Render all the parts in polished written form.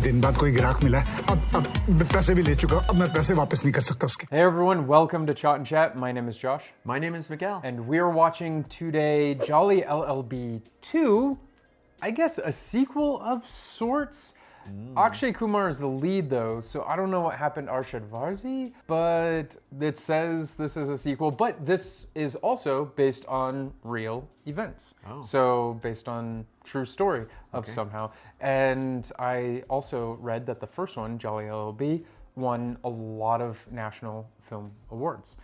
दिन बाद कोई ग्राहक मिला है, अब पैसे भी ले चुका, अब मैं पैसे वापस नहीं कर सकता उसके। Hey everyone, welcome to Chat and Chat. My name is Josh. My name is Miguel. And we're watching today Jolly LLB 2, I guess a sequel of sorts. Akshay Kumar is the lead though, so I don't know what happened to Arshad Varzi, but it says this is a sequel, but this is also based on real events. So based on true story of somehow. And I also read that the first one, Jolly LLB, won a lot of national film awards.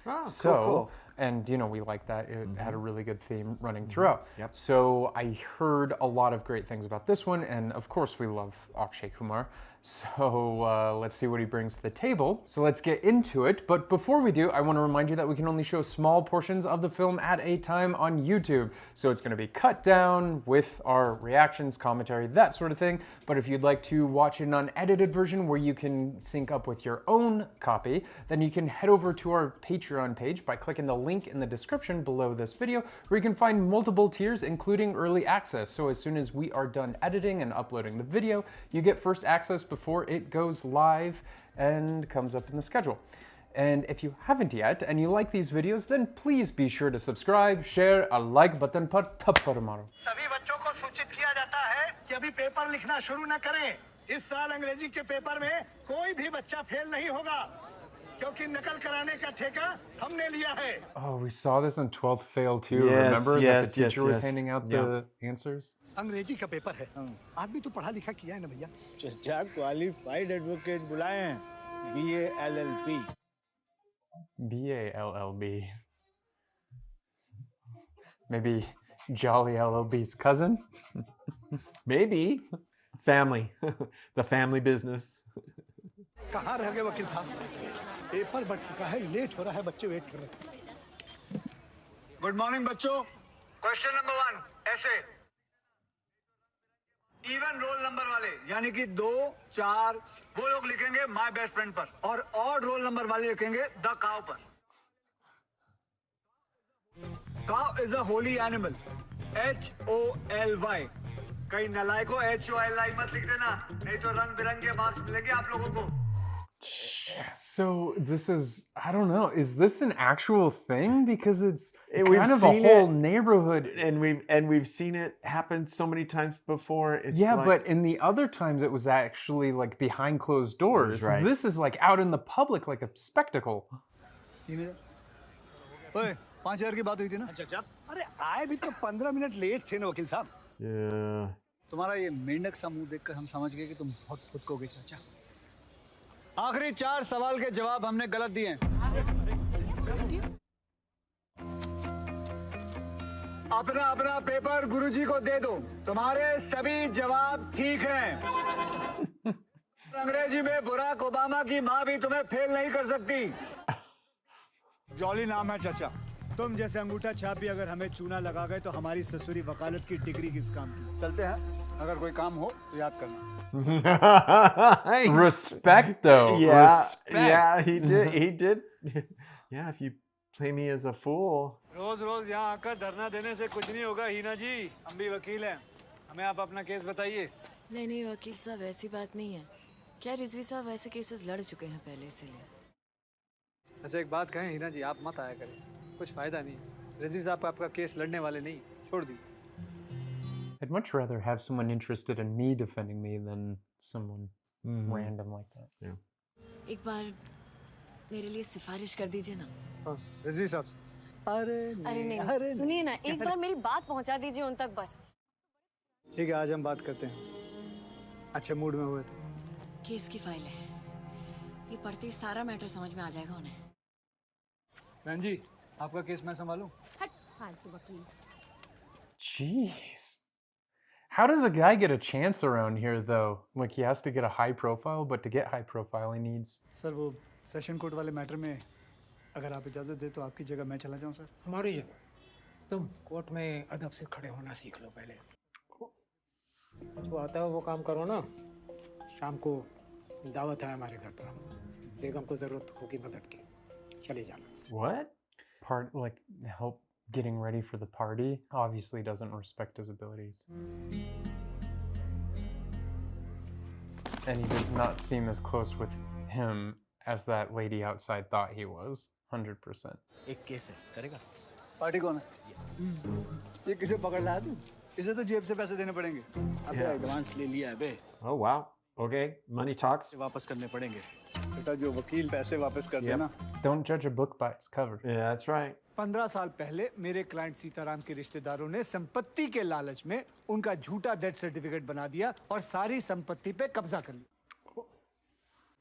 Cool. And you know, we like that. It had a really good theme running throughout. So I heard a lot of great things about this one, and of course we love Akshay Kumar. So let's see what he brings to the table. So let's get into it. But before we do, I want to remind you that we can only show small portions of the film at a time on YouTube. So it's going to be cut down with our reactions, commentary, that sort of thing. But if you'd like to watch an unedited version where you can sync up with your own copy, then you can head over to our Patreon page by clicking the link in the description below this video, where you can find multiple tiers, including early access. So as soon as we are done editing and uploading the video, you get first access before it goes live and comes up in the schedule. And if you haven't yet and you like these videos, then please be sure to subscribe, share, a like button पर थप्पड़ मारो. सभी बच्चों को सूचित किया जाता है कि अभी पेपर लिखना शुरू न करें. इस साल अंग्रेजी के पेपर में कोई भी बच्चा फेल नहीं होगा, क्योंकि नकल कराने का ठेका हमने लिया है. Oh, we saw this in 12th Fail too. Yes, Remember yes, that the teacher was yes. handing out the answers? अंग्रेजी का पेपर है. आप भी तो पढ़ा लिखा किया है ना भैया. चचा क्वालिफाइड एडवोकेट बुलाए हैं, BA LLB. BALLB. Maybe Jolly LLB's cousin? Maybe. Family. The family business. कहाँ रह गए वकील साहब? पेपर बढ़ चुका है, लेट हो रहा है, बच्चे वेट कर रहे हैं. गुड मॉर्निंग बच्चों. क्वेश्चन नंबर 1 ऐसे. इवन रोल नंबर वाले यानी कि 2, 4 वो लोग लिखेंगे माय बेस्ट फ्रेंड पर, और ऑड रोल नंबर वाले लिखेंगे द काउ पर. Cow is a Holi animal. HOLY. कहीं नलायको HOLI मत लिख देना, नहीं तो रंग बिरंगे मार्क्स मिलेंगे आप लोगों को. So this is, I don't know, is this an actual thing? Because it's We've kind of a seen whole it, neighborhood. and we've seen it happen so many times before. It's Yeah, like, but in the other times it was actually like behind closed doors. Right. This is like out in the public, like a spectacle. 3000. ओए 5000 की बात हुई थी ना. अच्छा. अरे आए भी तो 15 मिनट लेट थे ना वकील साहब. Yeah. तुम्हारा ये मेंढक सा मुंह देखकर हम समझ गए कि तुम बहुत खुद को गए चाचा. आखिरी 4 सवाल के जवाब हमने गलत दिए हैं. अपना अपना पेपर गुरुजी को दे दो. तुम्हारे सभी जवाब ठीक हैं. अंग्रेजी में बराक ओबामा की माँ भी तुम्हें फेल नहीं कर सकती. जॉली नाम है चाचा. तुम जैसे अंगूठा छाप भी अगर हमें चूना लगा गए तो हमारी ससुरी वकालत की डिग्री किस काम की. चलते हैं. अगर कोई काम हो तो याद करना. Respect though. Yeah, Respect. yeah, he did. He did. Yeah, if you play me as a fool. रोज रोज यहाँ आकर धरना देने से कुछ नहीं होगा हीना जी. हम भी वकील हैं, हमें आप अपना केस बताइए. नहीं वकील साहब, ऐसी बात नहीं है. क्या रिजवी साहब ऐसे केसेस लड़ चुके हैं पहले, इसीलिए. अच्छा एक बात कहें हीना जी, आप मत आया करें, कुछ फायदा नहीं. रिजवी साहब आपका केस लड़ने वाले नहीं, छोड़ दी. I'd much rather have someone interested in me defending me than someone random like that. एक बार मेरे लिए सिफारिश कर दीजिए ना. रिजवी साहब. अरे नहीं, सुनिए ना, एक बार मेरी बात पहुंचा दीजिए उन तक बस. ठीक है, आज हम बात करते हैं. अच्छे मूड में हुए तो. केस की फाइल है, ये पढ़ते ही सारा मैटर समझ में आ जाएगा उन्हें. बहन जी, आपका केस मैं संभालूं. हट फालतू वकील. Jeez. How does a guy get a chance around here though? Like he has to get a high profile, but to get high profile he needs... sir वो सेशन कोर्ट वाले मैटर में अगर आप इजाजत दे तो आपकी जगह मैं चला जाऊं सर. हमारी जगह तुम कोर्ट में अदब से खड़े होना सीख लो पहले. जो आता है वो काम करो ना. शाम को दावत है हमारे घर पर, बेगम को जरूरत होगी मदद की, चले जाना. What? Part like help getting ready for the party obviously doesn't respect his abilities. and he does not seem as close with him as that lady outside thought he was. 100%. एक केस है, करेगा? Party कौन है? ये किसे पकड़ लाया तू? इसे तो जेब से पैसे देने पड़ेंगे। अबे एडवांस ले लिया है बे। Oh wow. Okay, money talks. वापस करने पड़ेंगे। बेटा जो वकील पैसे वापस कर देना। Don't judge a book by its cover. Yeah, that's right. 15 साल पहले मेरे क्लाइंट सीताराम के रिश्तेदारों ने संपत्ति के लालच में उनका झूठा डेथ सर्टिफिकेट बना दिया और सारी संपत्ति पे कब्जा कर लिया।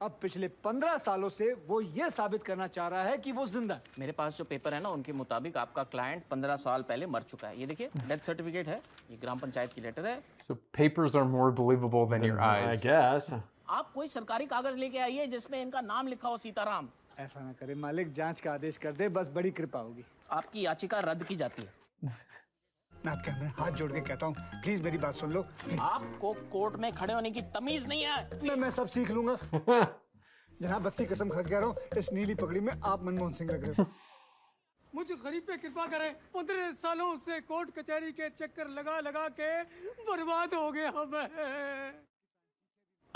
अब पिछले 15 सालों से वो ये साबित करना चाह रहा है कि वो जिंदा है। मेरे पास जो पेपर है ना, उनके मुताबिक आपका क्लाइंट 15 साल पहले मर चुका है। ये देखिए, डेथ सर्टिफिकेट है, ये ग्राम पंचायत की लेटर है। So papers are more believable than your I eyes. guess. आप कोई सरकारी कागज लेके आइए जिसमें इनका नाम लिखा हो सीताराम। ऐसा ना करे मालिक, जांच का आदेश कर दे, बस बड़ी कृपा होगी। आपकी याचिका रद्द की जाती है। मैं आपके मैं हाथ जोड़ के कहता हूँ, प्लीज मेरी बात सुन लो। आपको कोर्ट में खड़े होने की तमीज नहीं है। मैं सब सीख लूंगा। जनाब बत्ती कसम खा के कह रहा हूँ, इस नीली पगड़ी में आप मनमोहन सिंह लग रहे हो। मुझे गरीब पे कृपा करें। 15 सालों से कोर्ट कचहरी के चक्कर लगा लगा के बर्बाद हो गया मैं।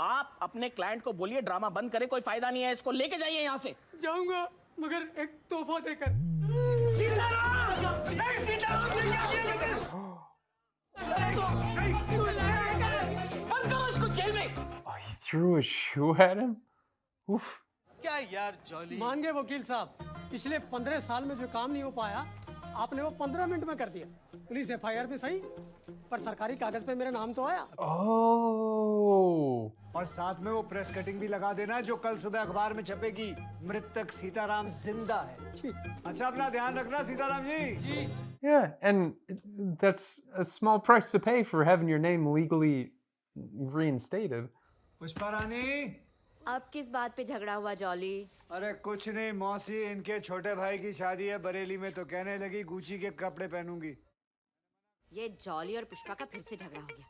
आप अपने क्लाइंट को बोलिए ड्रामा बंद करे, कोई फायदा नहीं है, इसको लेके जाइए यहाँ से। जाऊंगा, मगर एक तोहफा देकर। बंद करो इसको जेल में। Oh, he threw a shoe at him? Oof. क्या यार जॉली। मान गए वकील साहब, पिछले 15 साल में जो काम नहीं हो पाया, आपने वो 15 मिनट में कर दिया। पुलिस FIR पे सही, पर सरकारी कागज पे मेरा नाम तो आया। Oh. और साथ में वो प्रेस कटिंग भी लगा देना जो कल सुबह अखबार में छपेगी। मृतक सीताराम जिंदा है। अच्छा अपना ध्यान रखना Sitaram ji. Yeah, and that's a small price to pay for having your name legally reinstated. Pushpa रानी। अब किस बात पे झगड़ा हुआ जॉली? अरे कुछ नहीं मौसी, इनके छोटे भाई की शादी है बरेली में, तो कहने लगी गुची के कपड़े पहनूंगी। ये जॉली और पुष्पा का फिर से झगड़ा हो गया।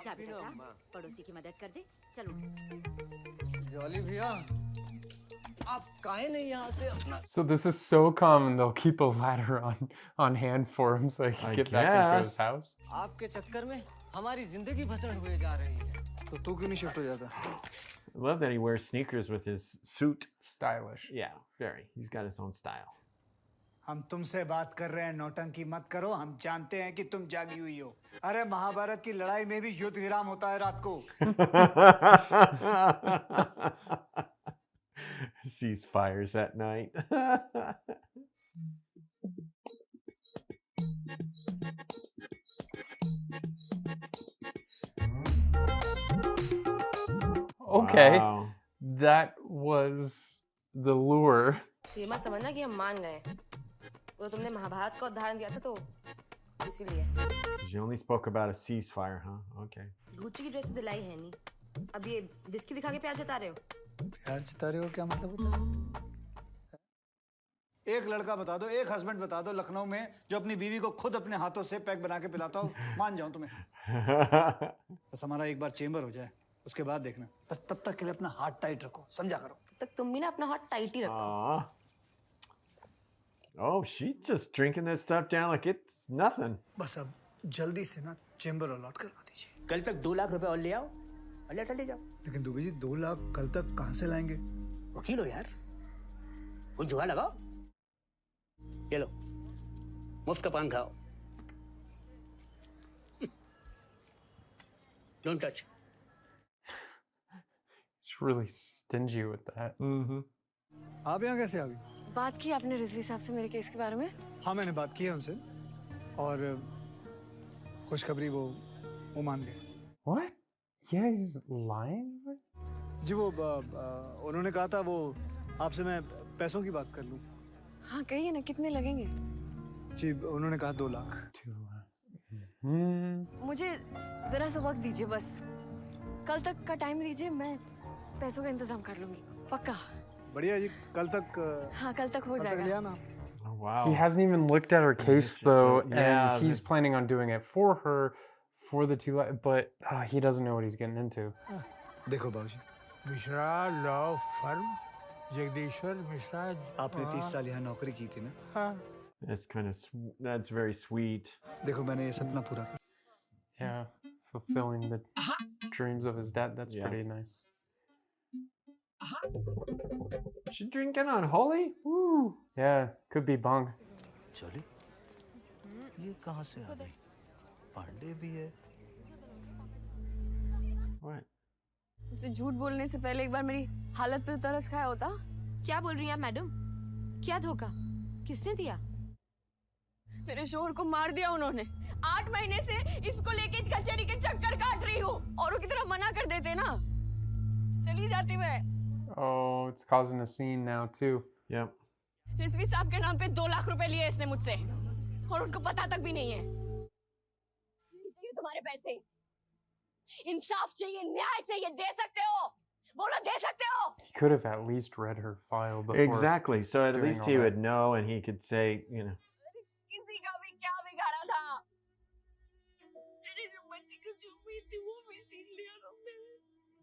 जा बेटा जा, पड़ोसी की मदद कर दे। चलो। जॉली भैया, आप काहे नहीं यहाँ से अपना। So this is so common. They'll keep a ladder on hand for him so he can I get back into his guess. house. आपके चक्कर में हमारी जिंदगी भसड़ हुए जा रही है। तो तू क्यों नहीं शिफ्ट हो जाता? I love that he wears sneakers with his suit. Stylish. Yeah, very. He's got his own style. हम तुमसे बात कर रहे हैं, नौटंकी मत करो। हम जानते हैं कि तुम जागी हुई हो। अरे महाभारत की लड़ाई में भी युद्ध विराम होता है रात को। Sees fires at night. Okay, Wow. that was the lure. ये मत समझना कि हम मान गए। वो तुमने महाभारत का उदाहरण दिया था तो इसीलिए। You only spoke about a ceasefire, huh? Okay. Gucci की ड्रेस दिलाई है नहीं। अब ये विस्की दिखा के प्यार जता रहे हो? प्यार जता रहे हो क्या मतलब होता है? एक लड़का बता दो, एक हस्बैंड बता दो लखनऊ में जो अपनी बीवी को खुद अपने हाथों से पैक बना के पिलाता हो, मान जाऊं तुम्हें। बस हमारा एक बार चेंबर हो जाए, उसके बाद देखना। बस तब तक के लिए अपना हाथ टाइट रखो, समझा करो। तब तक तुम भी ना अपना हाथ टाइट ही रखो। Aw. Oh, she's just drinking this stuff down like it's nothing. बस अब जल्दी से ना चेंबर अलॉट करवा दीजिए। कल तक 2 लाख रुपए और ले आओ और लेटर ले जाओ। लेकिन दुबे जी 2 लाख कल तक कहाँ से लाएंगे? वकील हो यार, कोई जुआ लगाओ। ये लो, मुफ्त का पान खाओ। Don't touch. He's really stingy with that. Mm-hmm. आप यहाँ कैसे आ गई? बात की आपने रिजवी साहब से मेरे केस के बारे में? हाँ मैंने बात की है उनसे और खुशखबरी वो मान गए। What? Yeah, he's lying? जी वो उन्होंने कहा था वो आपसे मैं पैसों की बात कर लूं। हाँ कहिए ना, कितने लगेंगे? जी उन्होंने कहा 2 लाख। मुझे जरा सा वक्त दीजिए, बस कल तक का टाइम दीजिए, मैं पैसों का इंतजाम कर लूंगी, पक्का। बढ़िया जी, कल तक हाँ कल तक हो जाएगा। ले आना। Oh, wow. He hasn't even looked at her case though, Yeah, and he's planning on doing it for her, for the 2 lakh, but he doesn't know what he's getting into. देखो बाबूजी, मिश्रा लॉ फर्म, जगदीश्वर मिश्रा। आपने 30 साल यहाँ नौकरी की थी ना? हाँ। That's very sweet. देखो मैंने ये सपना पूरा कर। Yeah, fulfilling the dreams of his dad. That's Yeah. pretty nice. She drinking on Holy? Woo. Yeah, could be bong. चली ये कहाँ से आ गई पांडे भी है What? मुझसे झूठ बोलने से पहले एक बार मेरी हालत पे तो तरस खाया होता। क्या बोल रही हैं मैडम? क्या धोखा? किसने दिया? मेरे शोहर को मार दिया उन्होंने। 8 महीने से इसको लेके कचहरी के चक्कर काट रही हूँ और वो की तरह मना कर देते ना, चली जाती मैं। Oh, it's causing a scene now too. Yep. Rizvi साहब के नाम पे 2 लाख रुपए लिए इसने मुझसे और उनको पता तक भी नहीं है। चाहिए तुम्हारे पैसे, इंसाफ चाहिए, न्याय चाहिए, दे सकते हो? बोलो दे सकते हो? He could have at least read her file before. Exactly. So at doing least all he that. would know and he could say, you know. किसी का भी क्या बिगाड़ा था? मेरी जो बच्ची को जो उम्मीद थी वो भी छीन लिया तुमने।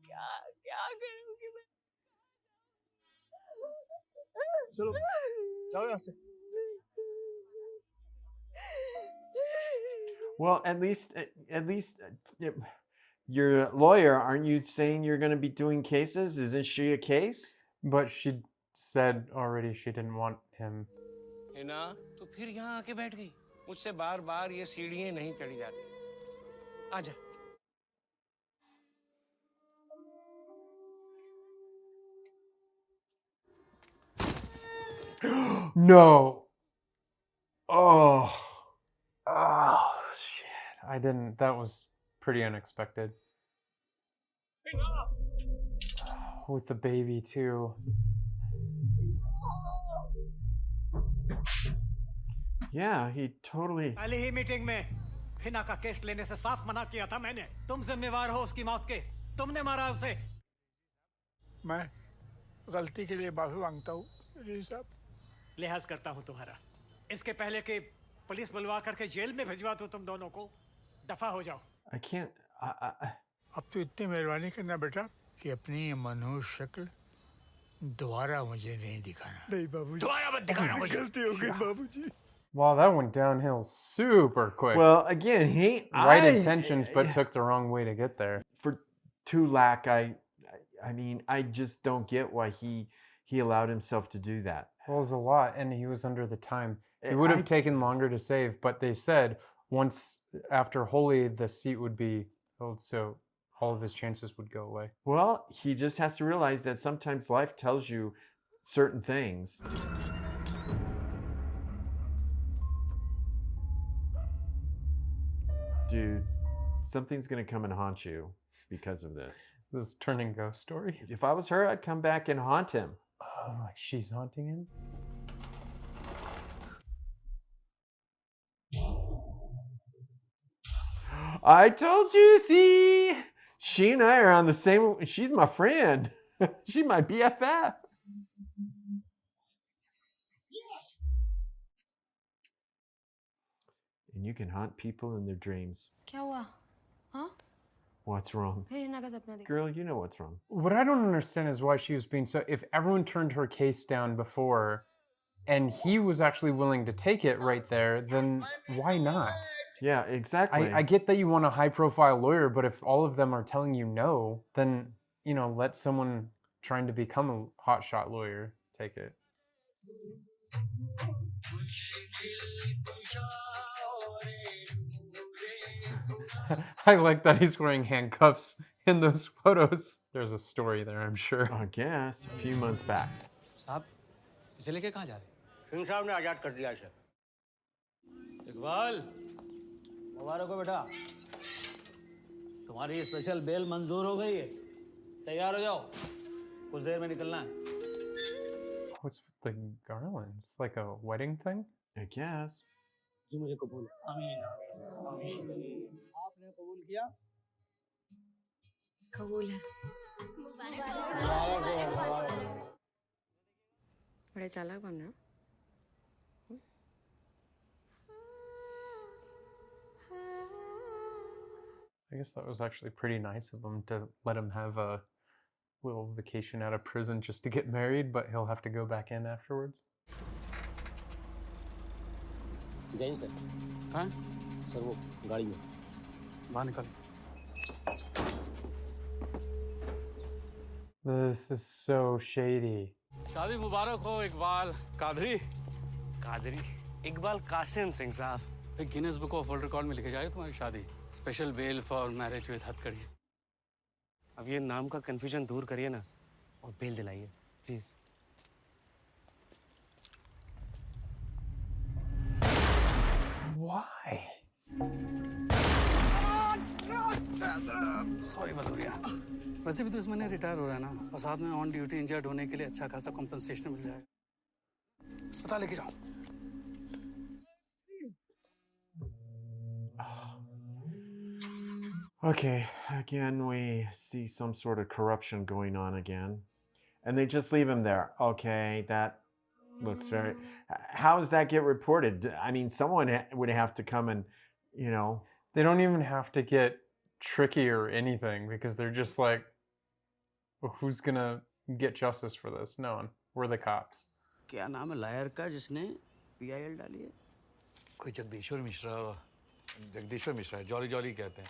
क्या क्या करूँगी मैं? चलो जाओ यहाँ से। Well, at least your lawyer, aren't you saying you're going to be doing cases? Isn't she a case? But she said already she didn't want him. है ना, तो फिर यहाँ आके बैठ गई। मुझसे बार बार ये सीढ़ियाँ नहीं चढ़ी जाती। आजा। No. Oh. Oh, shit. I didn't. That was pretty unexpected. With the baby, too. Yeah, he totally. पहली ही मीटिंग में हिना का केस लेने से साफ मना किया था मैंने। तुम जिम्मेवार हो उसकी मौत के, तुमने मारा उसे। मैं गलती के लिए माफी मांगता हूँ जी साहब। लिहाज करता हूँ तुम्हारा। इसके पहले कि पुलिस बुलवा करके जेल में भिजवा दूँ तुम दोनों को, दफा हो जाओ। I can't. अब तो इतनी मेहरबानी करना बेटा कि अपनी ये मनहूस शक्ल दोबारा मुझे नहीं दिखाना। नहीं बाबूजी, दोबारा मत दिखाना मुझे। गलती हो गई बाबूजी। Wow, that went downhill super quick. Well, again, right intentions, but took the wrong way to get there. For Tulak, I mean, I just don't get why he allowed himself to do that. Well, it was a lot, and he was under the time. It would have taken longer to save, but they said once after Holy, the seat would be filled, so all of his chances would go away. Well, he just has to realize that sometimes life tells you certain things. Dude, something's going to come and haunt you because of this. This turning ghost story. If I was her, I'd come back and haunt him. Oh, like she's haunting him? I told you, see? She and I are on the same. She's my friend. She's my BFF. And you can haunt people in their dreams. क्या हुआ? हाँ? What's wrong? फिर हिना का सपना देखा। Girl, you know what's wrong. What I don't understand is why she was being so. If everyone turned her case down before, and he was actually willing to take it right there, then why not? Yeah, exactly. I get that you want a high-profile lawyer, but if all of them are telling you no, then let someone trying to become a hotshot lawyer take it. I like that he's wearing handcuffs in those photos. There's a story there, I'm sure. I guess a few months back. साहब, इसे लेके कहाँ जा रहे? सिंह साहब ने आजाद कर दिया इसे। इकबाल, मुबारक हो बेटा। तुम्हारी स्पेशल बेल मंजूर हो गई है। तैयार हो जाओ, कुछ देर में निकलना है। What's with the garlands? Like a wedding thing? I guess. जी मुझे कबूल। आमीन, आमीन। आपने कबूल किया? कबूल है। बड़े चालाक बन रहे हो। I guess that was actually pretty nice of him to let him have a little vacation out of prison just to get married, but he'll have to go back in afterwards. Jain sir. हाँ? Sir वो गाड़ी में। बाहर निकल। This is so shady. शादी मुबारक हो इकबाल कादरी कादरी इकबाल कासिम सिंह साहब Guinness book of world record में लिखे जाए तुम्हारी शादी special bail for marriage with हथकड़ी अब ये नाम का कंफ्यूजन दूर करिए ना और बेल दिलाइए प्लीज Why? सॉरी भदौरिया वैसे भी तो इस महीने रिटायर हो रहा है ना और साथ में ऑन ड्यूटी इंजर्ड होने के लिए अच्छा खासा कॉम्पनसेशन मिल जाएगा अस्पताल लेके जाओ Okay, again, we see some sort of corruption going on again. And they just leave him there. Okay, that looks very. How does that get reported? I mean, someone would have to come and, you know. They don't even have to get tricky or anything because they're just like, well, who's gonna get justice for this? No one. We're the cops. क्या नाम है lawyer का जिसने PIL डाली है? कोई जगदीश्वर मिश्रा है jolly jolly कहते हैं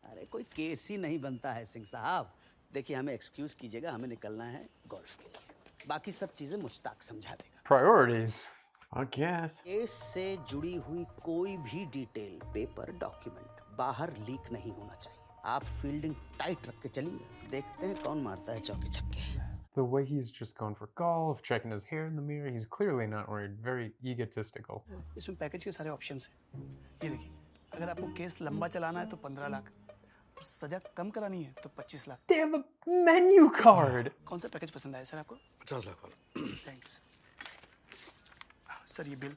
अरे कोई केस ही नहीं बनता है सिंह साहब देखिए हमें एक्सक्यूज कीजिएगा हमें निकलना है गोल्फ के लिए बाकी सब चीजें मुश्ताक समझा देगा Priorities. I guess. केस से जुड़ी हुई कोई भी डिटेल पेपर डॉक्यूमेंट बाहर लीक नहीं होना चाहिए आप फील्डिंग टाइट रख के चलिए देखते हैं कौन मारता है चौके छक्के The way he's just going for golf, checking his hair in the mirror, he's clearly not worried. Very egotistical. इसमें पैकेज के सारे ऑप्शंस हैं ये देखिए अगर आपको केस लंबा चलाना है तो 15 लाख और सजा कम करानी है तो 25 lakh They have a menu card. कौन सा पैकेज पसंद आया सर आपको 50 लाख वाला थैंक यू सर सर ये बिल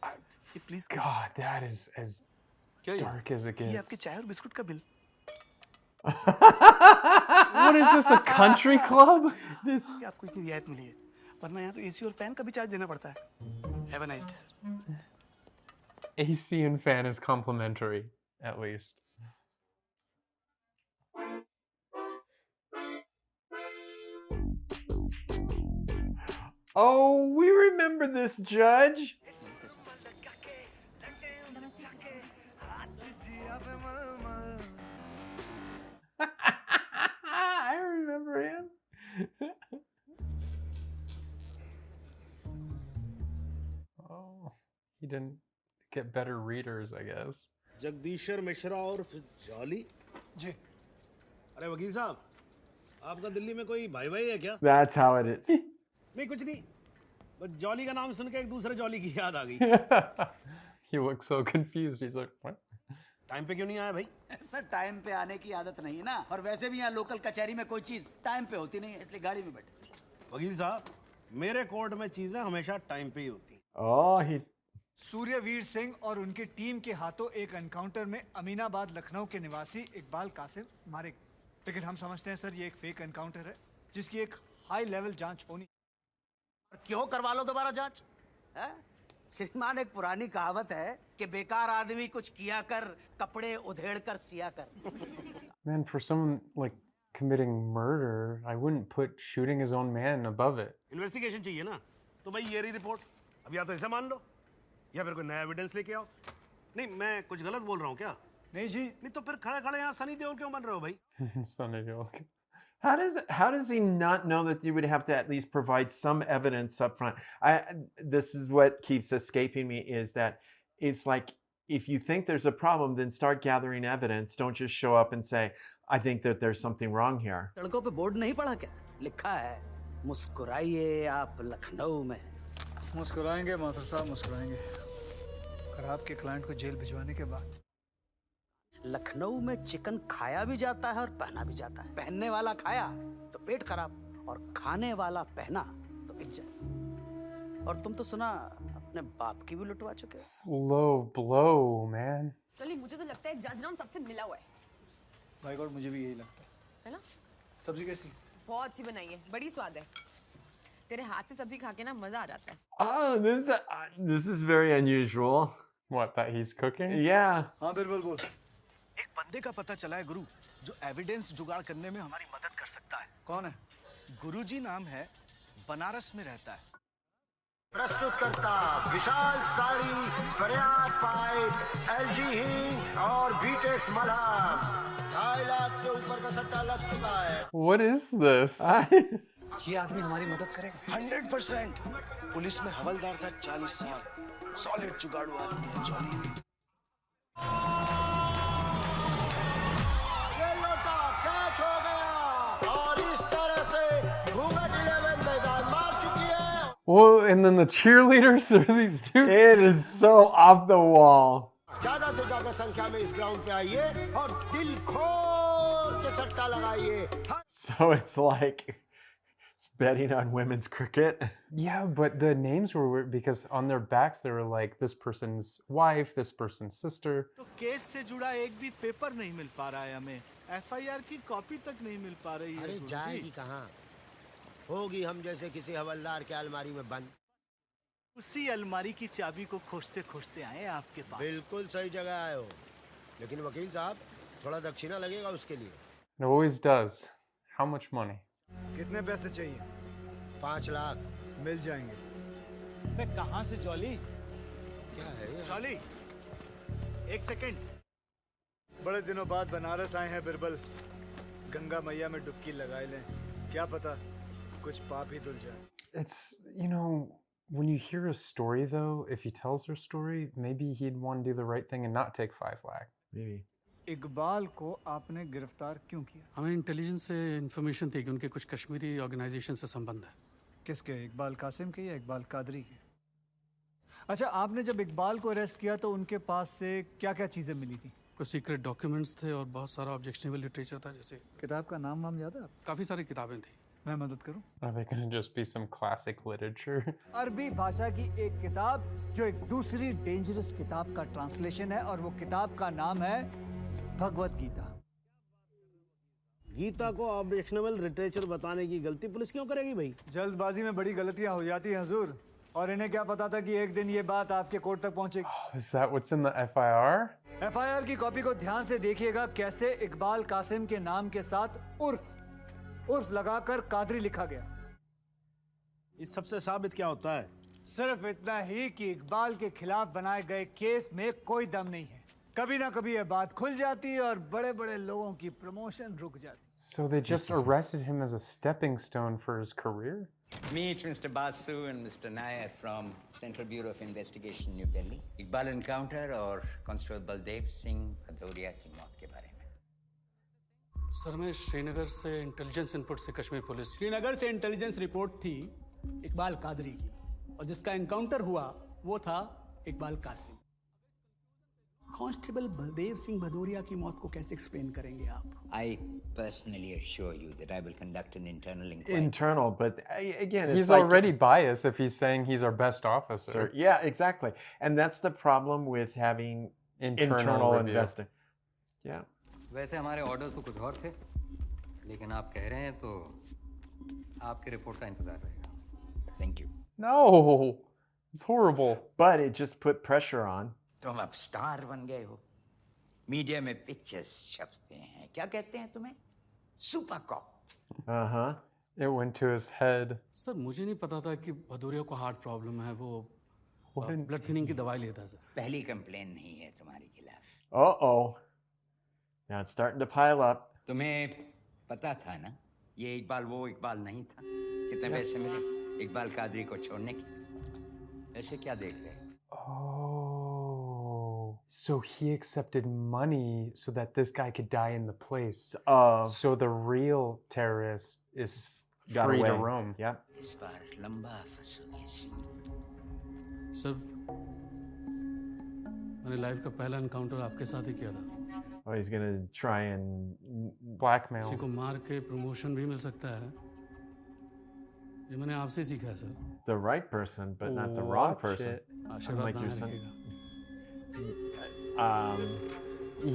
ये please God, that is as dark as it ये आपके gets. चाय और बिस्कुट का bill What is this, a country club? This. आपको इतनी रियायत मिली है वरना यहाँ तो एसी और फैन का भी चार्ज देना पड़ता है have a nice day sir AC and fan is complimentary, at least. Oh, we remember this, Judge. I remember him. Oh, he didn't get better readers, I guess. जगदीश्वर मिश्रा और jolly जी अरे वकील साहब आपका दिल्ली में कोई भाई भाई है क्या That's how it is. नहीं कुछ नहीं बस जॉली का नाम सुन के एक दूसरे जॉली की याद आ गई He looks so confused. He's like, what? Time पे क्यों नहीं आया भाई सर टाइम पे आने की आदत नहीं है ना और वैसे भी यहाँ लोकल कचहरी में कोई चीज टाइम पे होती नहीं है इसलिए गाड़ी में बैठे वकील साहब मेरे कोर्ट में चीजें हमेशा टाइम पे ही होती हैं Oh, he. सूर्यवीर सिंह और उनकी टीम के हाथों एक एनकाउंटर में अमीनाबाद लखनऊ के निवासी इकबाल कासिम मारे गए। लेकिन हम समझते हैं सर ये एक फेक एनकाउंटर है जिसकी एक हाई लेवल जांच होनी। क्यों करवा लो दोबारा जांच है? श्रीमान एक पुरानी कहावत है कि बेकार आदमी कुछ किया कर कपड़े उधेड़ कर सिया कर Man, for someone like committing murder, I wouldn't put shooting his own man above it. Investigation चाहिए ना तो भाई ये रही रिपोर्ट अब या तो इसे मान लो या फिर कोई नया एविडेंस लेके आओ नहीं मैं कुछ गलत बोल रहा हूँ क्या नहीं जी नहीं तो फिर खड़े खड़े यहाँ सनी देओल क्यों बन रहे हो भाई Son of York. How does he not know that you would have to at least provide some evidence up front? This is what keeps escaping me is that it's like if you think there's a problem, then start gathering evidence. Don't just show up and say, I think that there's something wrong here. सड़कों पे board नहीं पढ़ा क्या लिखा है मुस्कुराइए आप लखनऊ में मुस्कुराएंगे माथुर साहब मुस्कुराएंगे और आपके क्लाइंट को जेल भिजवाने के बाद लखनऊ में चिकन खाया भी जाता है और पहना भी जाता है पहनने वाला खाया तो पेट खराब और खाने वाला पहना तो इज्जत और तुम तो सुना अपने बाप की भी लुटवा चुके हो Low blow, man. चलिए मुझे तो लगता है जज राउंड सबसे मिला हुआ है भाई गॉड मुझे भी यही लगता है ना सब्जी कैसी बहुत अच्छी बनाई है बड़ी स्वाद है तेरे हाथ से सब्जी खा के ना मजा आ जाता है Oh, this is very unusual. What, that he's cooking? Yeah. हाँ बिरबल बोल एक बंदे का पता चला है गुरु जो एविडेंस जुगाड़ करने में हमारी मदद कर सकता है कौन है गुरुजी नाम है बनारस में रहता है प्रस्तुत करता विशाल साड़ी, पर्याप्त पाइप, एलजी हींग और बीटेक्स मलहम। 2.5 लाख से ऊपर का सट्टा लग चुका है। What is this? ये आदमी हमारी मदद करेगा 100%। पुलिस में हवलदार था 40 साल। सॉलिड जुगाड़ू आदमी है जॉली। ये लोटा कैच हो गया और इस तरह से घूंघट 11 मैदान मार चुकी है। Well, and then the cheerleaders are these dudes. It is so off the wall. ज्यादा से ज्यादा संख्या में इस ग्राउंड पे आइए और दिल खोल के सट्टा लगाइए। So it's like it's betting on women's cricket. Yeah, but the names were weird because on their backs they were like this person's wife, this person's sister. तो केस से जुड़ा एक भी पेपर नहीं मिल पा रहा है हमें। एफआईआर की कॉपी तक नहीं मिल पा रही है। अरे जाएगी कहाँ? होगी हम जैसे किसी हवलदार के अलमारी में बंद। उसी अलमारी की चाबी को खोजते खोजते आए आपके पास। बिल्कुल सही जगह आए हो, लेकिन वकील साहब थोड़ा दक्षिणा लगेगा उसके लिए। It always does. How much money? कितने पैसे चाहिए? 5 लाख मिल जाएंगे। मैं कहाँ से जॉली? क्या है ये? जॉली, एक सेकंड। बड़े दिनों बाद बनारस आए हैं बिरबल। गंगा मैया में डुबकी लगाए लें, क्या पता कुछ पाप ही धुल जाए। It's, you know, when you hear a story though, if he tells her story, maybe he'd want to do the right thing and not take 5 lakh. Maybe. Iqbal को आपने गिरफ्तार क्यों किया? हमें इंटेलिजेंस से इंफॉर्मेशन थी कि उनके कुछ कश्मीरी ऑर्गेनाइजेशन से संबंध है। किसके? इकबाल कासिम के या इकबाल कादरी के? अच्छा, आपने जब इकबाल को अरेस्ट किया तो उनके पास से क्या-क्या चीजें मिली थी? कुछ सीक्रेट डॉक्यूमेंट्स थे और बहुत सारा ऑब्जेक्शनेबल लिटरेचर था। जैसे किताब का नाम वाम याद है आपको? काफी सारी किताबें थी। मैं मदद करूं? Are they going to just be some classic literature? अरबी भाषा की एक किताब जो एक दूसरी डेंजरस किताब का ट्रांसलेशन है और वो किताब का नाम है भगवत गीता। गीता को ऑब्जेक्शनेबल लिटरेचर बताने की गलती पुलिस क्यों करेगी भाई? जल्दबाजी में बड़ी गलतियां हो जाती हैं हुजूर, और इन्हें क्या पता था कि एक दिन ये बात आपके कोर्ट तक पहुंचेगी। Is that what's in the FIR? FIR की कॉपी को ध्यान से देखिएगा कैसे इकबाल कासिम के नाम के साथ उर्फ लगाकर कादरी लिखा गया। इस सबसे साबित क्या होता है? सिर्फ इतना ही कि इकबाल के खिलाफ बनाए गए केस में कोई दम नहीं है। कभी ना कभी ये बात खुल जाती है और बड़े-बड़े लोगों की प्रमोशन रुक जाती है। So they just arrested him as a stepping stone for his career? Meet Mr. Basu and Mr. Nair from Central Bureau of Investigation, New Delhi. Iqbal encounter और कांस्टेबल बलदेव सिंह भदौरिया की मौत के बारे में। सर, मैं श्रीनगर से इंटेलिजेंस इनपुट से कश्मीर पुलिस। श्रीनगर से इंटेलिजेंस रिपोर्ट थी इकबाल कादरी की, और जिसका एनकाउंटर हुआ वो था इकबाल कासिम। कांस्टेबल बलदेव सिंह भदौरिया की मौत को कैसे एक्सप्लेन करेंगे आप? I personally assure you that I will conduct an internal inquiry. Internal, but again, it's He's like, already biased if he's saying he's our best officer. Yeah, exactly. And that's the problem with having internal review. investing. Yeah. वैसे हमारे orders तो कुछ और थे, लेकिन आप कह रहे हैं तो आपकी रिपोर्ट का इंतजार रहेगा। Thank you. No, it's horrible. But it just put pressure on. तुम अब स्टार बन गए हो, मीडिया में पिक्चर्स छपते हैं। क्या कहते हैं तुम्हें? Super cop. It went to his head. Sir, मुझे नहीं पता था कि भदौरिया को हार्ट प्रॉब्लम है। वो ब्लड थिनिंग की दवाई लेता है सर। पहली कंप्लेन नहीं है तुम्हारे खिलाफ। Uh-oh. Now it's starting to pile up. तुम्हें पता था ना, ये इकबाल वो इकबाल नहीं था। कितने पैसे मिले इकबाल कादरी को छोड़ने के? ऐसे क्या देख रहे? Oh, so he accepted money so that this guy could die in the place. So the real terrorist is Got free away. to roam. Yep. इस बार लंबा फंसोगे। सर, मैंने लाइफ का पहला एनकाउंटर आपके साथ ही किया था। Oh, he's gonna try and blackmail. किसी को मार के प्रमोशन भी मिल सकता है। ये मैंने आपसे सीखा है sir. the right person, but not the wrong Watch person. it. Unlike your son.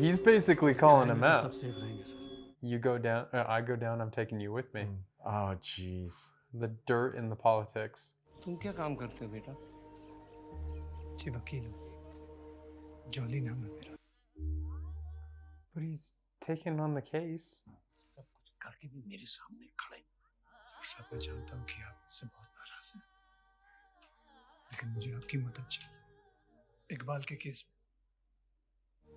He's basically calling him सब out. सेफ रहेंगे sir. You go down, I go down, I'm taking you with me. Oh, jeez. The dirt in the politics. तुम क्या काम करते हो बेटा? जी वकील हूँ, जॉली नाम है मेरा। But he's taking on the case. सब कुछ करके भी मेरे सामने खड़े। सर साहब, मैं जानता हूँ कि आप मुझसे बहुत नाराज हैं, लेकिन मुझे आपकी मदद चाहिए इकबाल के केस में।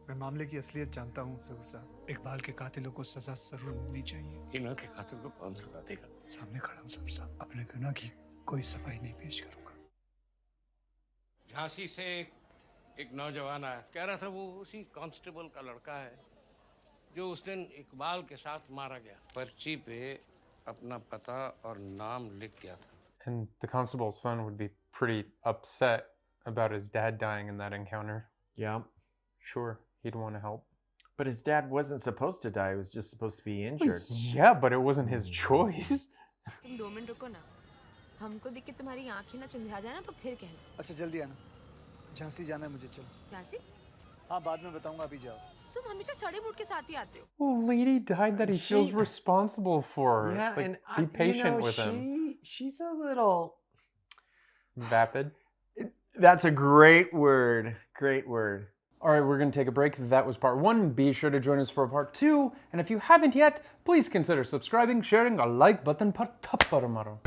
मैं मामले की असलियत जानता हूँ जहूर साहब। इकबाल के कातिलों को सजा जरूर मिलनी चाहिए। हिना के कातिल को कौन सजा देगा? सामने खड़ा हूँ जहूर साहब, अपने गुनाह की कोई सफाई नहीं पेश करूंगा। झांसी से एक नौजवान आया, कह रहा था वो उसी कांस्टेबल का लड़का है जो उस दिन इकबाल के साथ मारा गया। पर्ची पे अपना पता और नाम लिख गया था। And the constable's son would be pretty upset about his dad dying in that encounter. Yeah. Sure, he'd want to help. But his dad wasn't supposed to die. He was just supposed to be injured. Yeah, but it wasn't his choice. तुम 2 minute रुको ना, हमको देख के तुम्हारी आंखें ना चुंधिया जाए ना तो फिर कहना। अच्छा जल्दी आना, झांसी जाना है मुझे। चलो। झांसी? हाँ बाद में बताऊंगा, अभी जाओ। तुम हमेशा सड़े मूड के साथ ही आते हो। Well, lady died that he feels responsible for. Yeah, like, and be patient with him. She's a little vapid. That's a great word. Great word. All right, we're going to take a break. That was part 1. Be sure to join us for part 2. And if you haven't yet, please consider subscribing, sharing, or like button par thapar maro.